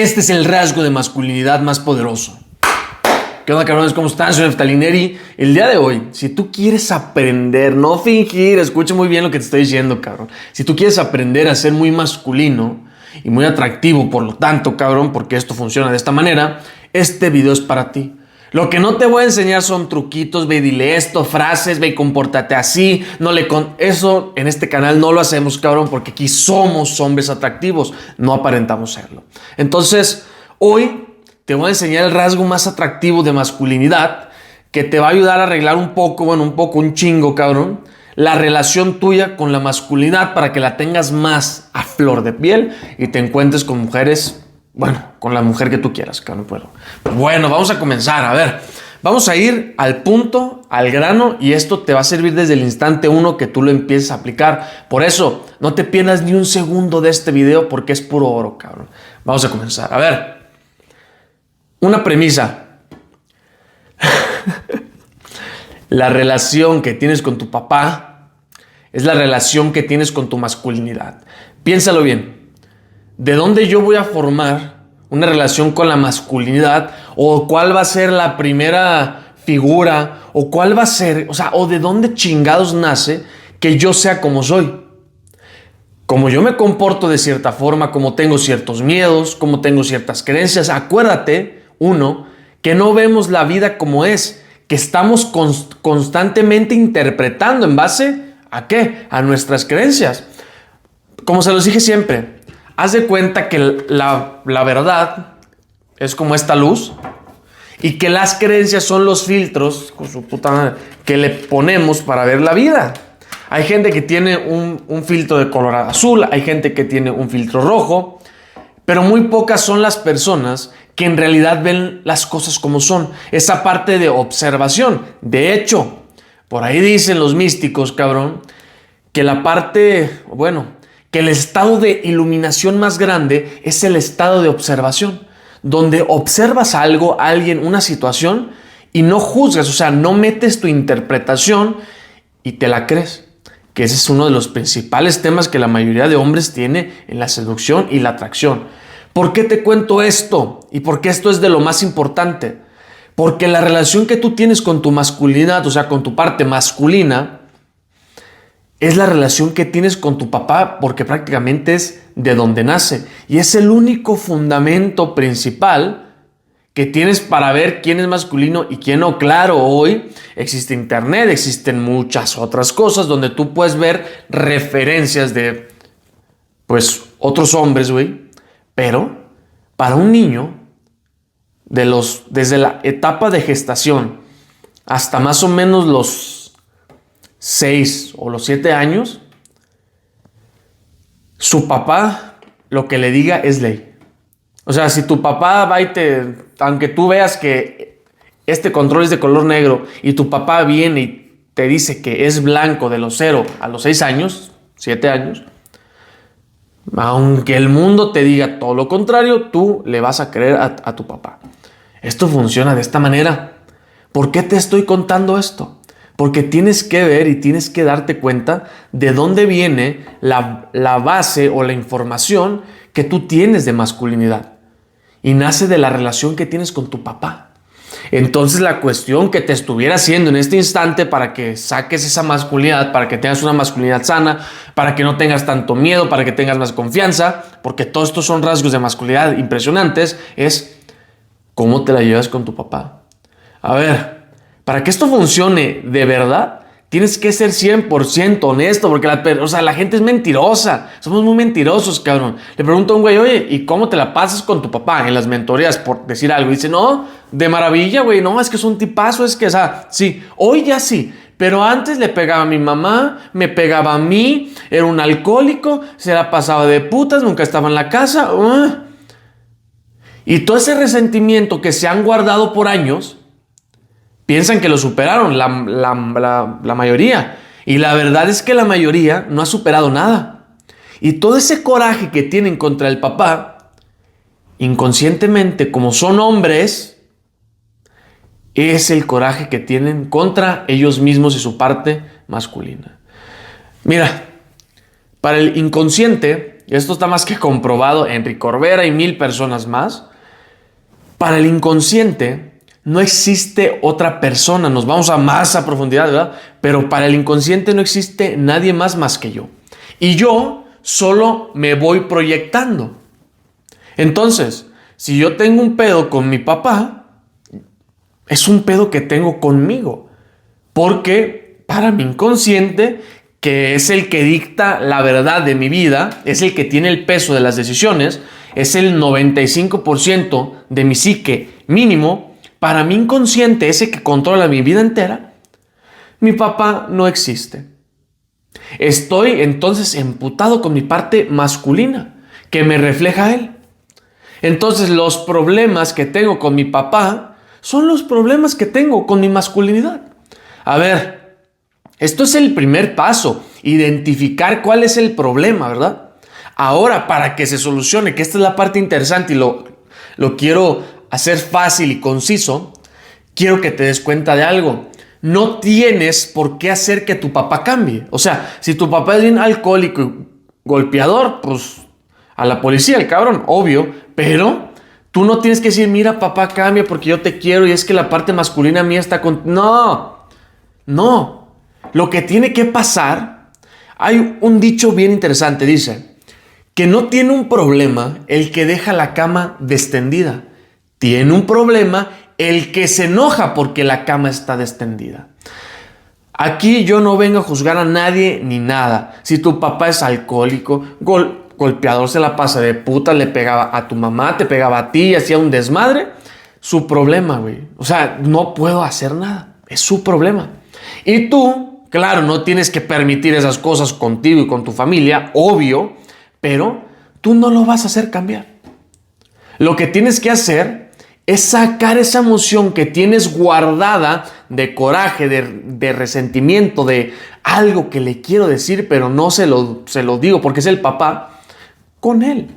Este es el rasgo de masculinidad más poderoso. ¿Qué onda, cabrones? ¿Cómo están? Soy Neftali Neri. El día de hoy, si tú quieres aprender, no fingir, escucha muy bien lo que te estoy diciendo, cabrón. Si tú quieres aprender a ser muy masculino y muy atractivo, por lo tanto, cabrón, porque esto funciona de esta manera, este video es para ti. Lo que no te voy a enseñar son truquitos, ve y dile esto, frases, ve y compórtate así. Eso en este canal no lo hacemos, cabrón, porque aquí somos hombres atractivos, no aparentamos serlo. Entonces, hoy te voy a enseñar el rasgo más atractivo de masculinidad que te va a ayudar a arreglar un chingo, cabrón, la relación tuya con la masculinidad para que la tengas más a flor de piel y te encuentres con mujeres. Bueno, con la mujer que tú quieras, que no puedo. Bueno, vamos a comenzar. A ver, vamos a ir al punto, al grano, y esto te va a servir desde el instante uno que tú lo empieces a aplicar. Por eso, no te pierdas ni un segundo de este video porque es puro oro, cabrón. Vamos a comenzar. A ver, una premisa. La relación que tienes con tu papá es la relación que tienes con tu masculinidad. Piénsalo bien. ¿De dónde yo voy a formar una relación con la masculinidad? ¿O cuál va a ser la primera figura? ¿O cuál va a ser? ¿O de dónde chingados nace que yo sea como soy? Como yo me comporto de cierta forma, como tengo ciertos miedos, como tengo ciertas creencias. Acuérdate, que no vemos la vida como es, que estamos constantemente interpretando en base ¿a qué? A nuestras creencias. Como se los dije siempre, haz de cuenta que la verdad es como esta luz y que las creencias son los filtros, con su puta madre, que le ponemos para ver la vida. Hay gente que tiene un filtro de color azul, hay gente que tiene un filtro rojo, pero muy pocas son las personas que en realidad ven las cosas como son. Esa parte de observación. De hecho, por ahí dicen los místicos, cabrón, que que el estado de iluminación más grande es el estado de observación, donde observas algo, a alguien, una situación y no juzgas, no metes tu interpretación y te la crees. Que ese es uno de los principales temas que la mayoría de hombres tiene en la seducción y la atracción. ¿Por qué te cuento esto? ¿Y por qué esto es de lo más importante? Porque la relación que tú tienes con tu masculinidad, con tu parte masculina, es la relación que tienes con tu papá porque prácticamente es de donde nace. Y es el único fundamento principal que tienes para ver quién es masculino y quién no. Claro, hoy existe internet, existen muchas otras cosas donde tú puedes ver referencias de, otros hombres, güey. Pero para un niño, desde la etapa de gestación hasta más o menos los 6 o los 7 años, su papá lo que le diga es ley. Si tu papá va y aunque tú veas que este control es de color negro y tu papá viene y te dice que es blanco de los 0 a los 6 años, 7 años, aunque el mundo te diga todo lo contrario, tú le vas a creer a tu papá. Esto funciona de esta manera. ¿Por qué te estoy contando esto? Porque tienes que ver y tienes que darte cuenta de dónde viene la base o la información que tú tienes de masculinidad. Y nace de la relación que tienes con tu papá. Entonces la cuestión que te estuviera haciendo en este instante para que saques esa masculinidad, para que tengas una masculinidad sana, para que no tengas tanto miedo, para que tengas más confianza, porque todos estos son rasgos de masculinidad impresionantes, es cómo te la llevas con tu papá. A ver, para que esto funcione de verdad, tienes que ser 100% honesto, porque la gente es mentirosa. Somos muy mentirosos, cabrón. Le pregunto a un güey, oye, ¿y cómo te la pasas con tu papá en las mentorías, por decir algo? Y dice, no, de maravilla, güey. No, es que es un tipazo, sí, hoy ya sí. Pero antes le pegaba a mi mamá, me pegaba a mí, era un alcohólico, se la pasaba de putas, nunca estaba en la casa. Y todo ese resentimiento que se han guardado por años, piensan que lo superaron, la mayoría. Y la verdad es que la mayoría no ha superado nada. Y todo ese coraje que tienen contra el papá, inconscientemente, como son hombres, es el coraje que tienen contra ellos mismos y su parte masculina. Mira, para el inconsciente, y esto está más que comprobado, Enrique Corbera y 1000 personas más, para el inconsciente no existe otra persona. Nos vamos a más a profundidad, ¿verdad? Pero para el inconsciente no existe nadie más que yo. Y yo solo me voy proyectando. Entonces, si yo tengo un pedo con mi papá, es un pedo que tengo conmigo. Porque para mi inconsciente, que es el que dicta la verdad de mi vida, es el que tiene el peso de las decisiones, es el 95% de mi psique mínimo, para mi inconsciente, ese que controla mi vida entera, mi papá no existe. Estoy entonces emputado con mi parte masculina, que me refleja a él. Entonces los problemas que tengo con mi papá son los problemas que tengo con mi masculinidad. A ver, esto es el primer paso, identificar cuál es el problema, ¿verdad? Ahora, para que se solucione, que esta es la parte interesante y lo quiero hacer fácil y conciso, quiero que te des cuenta de algo. No tienes por qué hacer que tu papá cambie. O sea, si tu papá es bien alcohólico y golpeador, pues a la policía, el cabrón, obvio. Pero tú no tienes que decir, mira, papá, cambia porque yo te quiero y es que la parte masculina mía está con... No. Lo que tiene que pasar, hay un dicho bien interesante, dice, que no tiene un problema el que deja la cama destendida. Tiene un problema el que se enoja porque la cama está destendida. Aquí yo no vengo a juzgar a nadie ni nada. Si tu papá es alcohólico, golpeador, se la pasa de puta, le pegaba a tu mamá, te pegaba a ti, hacía un desmadre, su problema, güey. O sea, no puedo hacer nada. Es su problema. Y tú, claro, no tienes que permitir esas cosas contigo y con tu familia, obvio, pero tú no lo vas a hacer cambiar. Lo que tienes que hacer es sacar esa emoción que tienes guardada de coraje, de resentimiento, de algo que le quiero decir, pero no se lo digo porque es el papá, con él.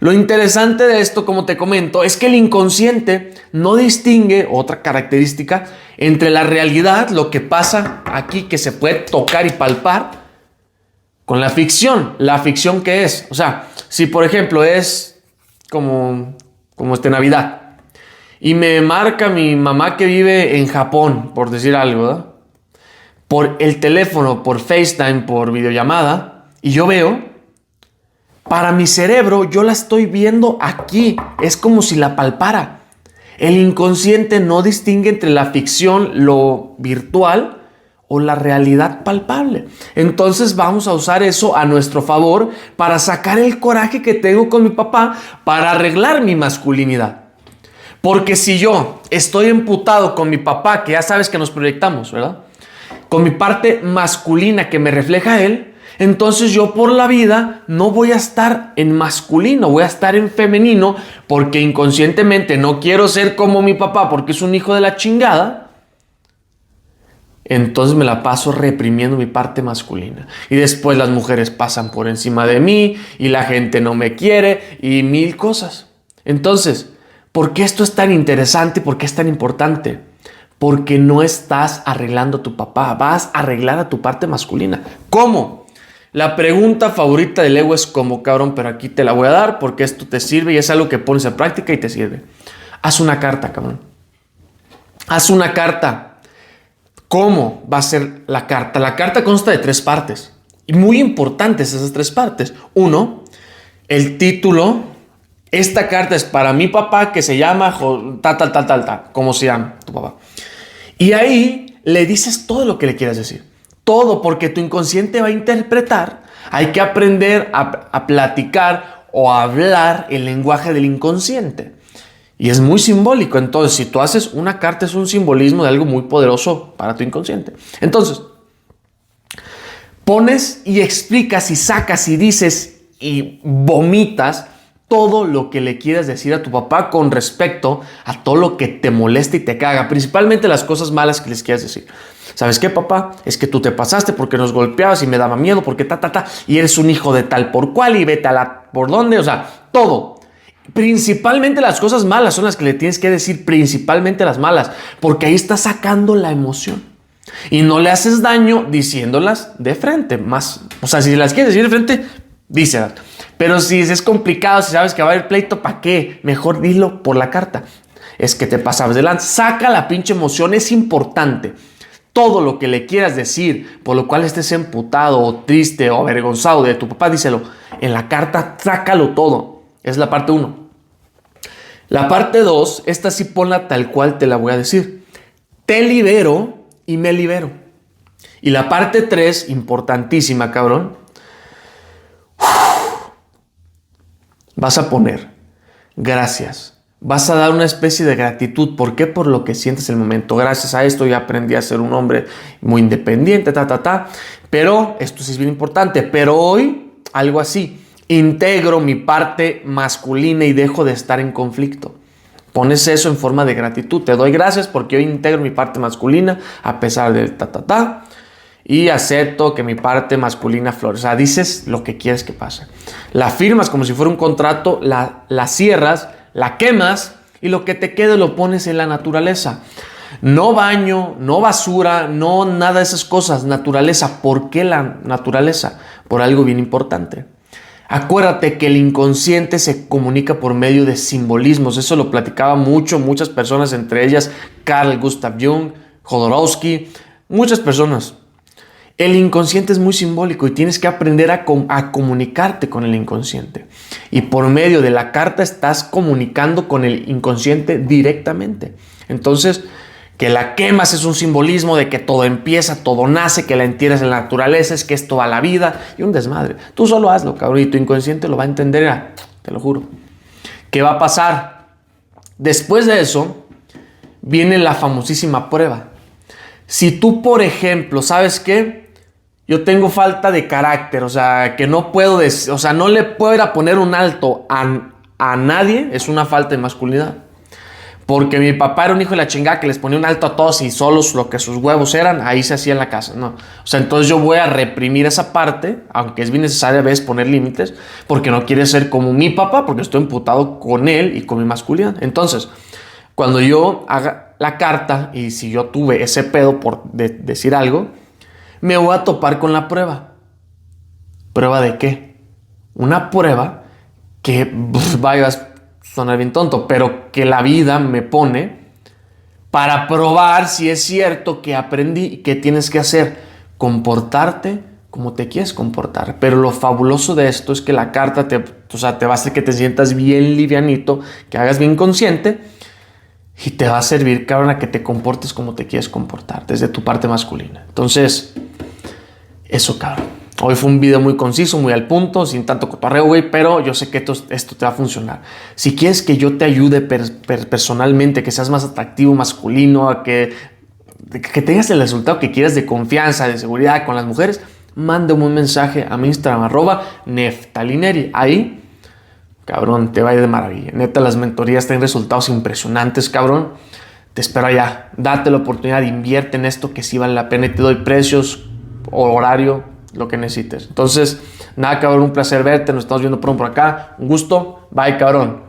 Lo interesante de esto, como te comento, es que el inconsciente no distingue, otra característica, entre la realidad, lo que pasa aquí que se puede tocar y palpar, con la ficción. ¿La ficción qué es? O sea, si por ejemplo es como Navidad, y me marca mi mamá que vive en Japón, por decir algo, ¿verdad? Por el teléfono, por FaceTime, por videollamada, y yo veo, para mi cerebro, yo la estoy viendo aquí. Es como si la palpara. El inconsciente no distingue entre la ficción, lo virtual, o la realidad palpable. Entonces vamos a usar eso a nuestro favor para sacar el coraje que tengo con mi papá, para arreglar mi masculinidad. Porque si yo estoy emputado con mi papá, que ya sabes que nos proyectamos, ¿verdad? Con mi parte masculina que me refleja a él, entonces yo por la vida no voy a estar en masculino, voy a estar en femenino, porque inconscientemente no quiero ser como mi papá porque es un hijo de la chingada. Entonces me la paso reprimiendo mi parte masculina. Y después las mujeres pasan por encima de mí y la gente no me quiere y 1000 cosas. Entonces, ¿por qué esto es tan interesante? ¿Por qué es tan importante? Porque no estás arreglando a tu papá, vas a arreglar a tu parte masculina. ¿Cómo? La pregunta favorita del ego es ¿cómo, cabrón? Pero aquí te la voy a dar porque esto te sirve y es algo que pones en práctica y te sirve. Haz una carta, cabrón. Haz una carta. ¿Cómo va a ser la carta? La carta consta de 3 partes. Y muy importantes esas 3 partes. 1, el título. Esta carta es para mi papá que se llama tal. ¿Cómo se llama tu papá? Y ahí le dices todo lo que le quieras decir. Todo, porque tu inconsciente va a interpretar. Hay que aprender a platicar o a hablar el lenguaje del inconsciente. Y es muy simbólico. Entonces, si tú haces una carta, es un simbolismo de algo muy poderoso para tu inconsciente. Entonces, pones y explicas y sacas y dices y vomitas todo lo que le quieras decir a tu papá con respecto a todo lo que te molesta y te caga, principalmente las cosas malas que les quieras decir. ¿Sabes qué, papá? Es que tú te pasaste porque nos golpeabas y me daba miedo porque y eres un hijo de tal por cual y vete a la por dónde, o sea, todo. Principalmente las cosas malas son las que le tienes que decir, principalmente las malas, porque ahí estás sacando la emoción. Y no le haces daño diciéndolas de frente, más, o sea, si las quieres decir de frente, díselas. Pero si es complicado, si sabes que va a haber pleito, ¿para qué? Mejor dilo por la carta. Es que te pasabas de lanza. Saca la pinche emoción, es importante. Todo lo que le quieras decir, por lo cual estés emputado o triste o avergonzado de tu papá, díselo. En la carta, sácalo todo. Es la parte 1. La parte 2, esta sí ponla tal cual te la voy a decir. Te libero y me libero. Y la parte 3, importantísima, cabrón. Vas a poner gracias. Vas a dar una especie de gratitud. ¿Por qué? Por lo que sientes en el momento. Gracias a esto ya aprendí a ser un hombre muy independiente, Pero esto sí es bien importante. Pero hoy, algo así. Integro mi parte masculina y dejo de estar en conflicto. Pones eso en forma de gratitud. Te doy gracias porque hoy integro mi parte masculina a pesar del y acepto que mi parte masculina florece. O sea, dices lo que quieres que pase. La firmas como si fuera un contrato, la cierras, la quemas y lo que te quede lo pones en la naturaleza. No baño, no basura, no nada de esas cosas. Naturaleza. ¿Por qué la naturaleza? Por algo bien importante. Acuérdate que el inconsciente se comunica por medio de simbolismos. Eso lo platicaba muchas personas, entre ellas Carl Gustav Jung, Jodorowsky, muchas personas. El inconsciente es muy simbólico y tienes que aprender a comunicarte con el inconsciente. Y por medio de la carta estás comunicando con el inconsciente directamente. Entonces, que la quemas es un simbolismo de que todo empieza, todo nace, que la entierras en la naturaleza, es que es toda la vida y un desmadre. Tú solo hazlo, cabrón, y tu inconsciente lo va a entender, te lo juro. ¿Qué va a pasar? Después de eso, viene la famosísima prueba. Si tú, por ejemplo, ¿sabes qué? Yo tengo falta de carácter, o sea, que no puedo, no le puedo ir a poner un alto a nadie, es una falta de masculinidad. Porque mi papá era un hijo de la chingada que les ponía un alto a todos y solos lo que sus huevos eran, ahí se hacía en la casa, no. O sea, entonces yo voy a reprimir esa parte, aunque es bien necesario a veces poner límites, porque no quiere ser como mi papá, porque estoy emputado con él y con mi masculinidad. Entonces, cuando yo haga la carta, y si yo tuve ese pedo por decir algo, me voy a topar con la prueba. ¿Prueba de qué? Una prueba que, vaya a sonar bien tonto, pero que la vida me pone para probar si es cierto que aprendí y qué tienes que hacer. Comportarte como te quieres comportar. Pero lo fabuloso de esto es que la carta te va a hacer que te sientas bien livianito, que hagas bien consciente y te va a servir, cabrón, a que te comportes como te quieres comportar, desde tu parte masculina. Entonces, eso, cabrón. Hoy fue un video muy conciso, muy al punto, sin tanto cotorreo, güey, pero yo sé que esto te va a funcionar. Si quieres que yo te ayude personalmente, que seas más atractivo, masculino, a que tengas el resultado que quieras de confianza, de seguridad con las mujeres, mándame un mensaje a mi Instagram, @neftalineri. Ahí, cabrón, te va a ir de maravilla. Neta, las mentorías tienen resultados impresionantes, cabrón. Te espero allá. Date la oportunidad, invierte en esto que sí vale la pena y te doy precios, horario, lo que necesites. Entonces, nada, cabrón, un placer verte. Nos estamos viendo pronto por acá. Un gusto. Bye, cabrón.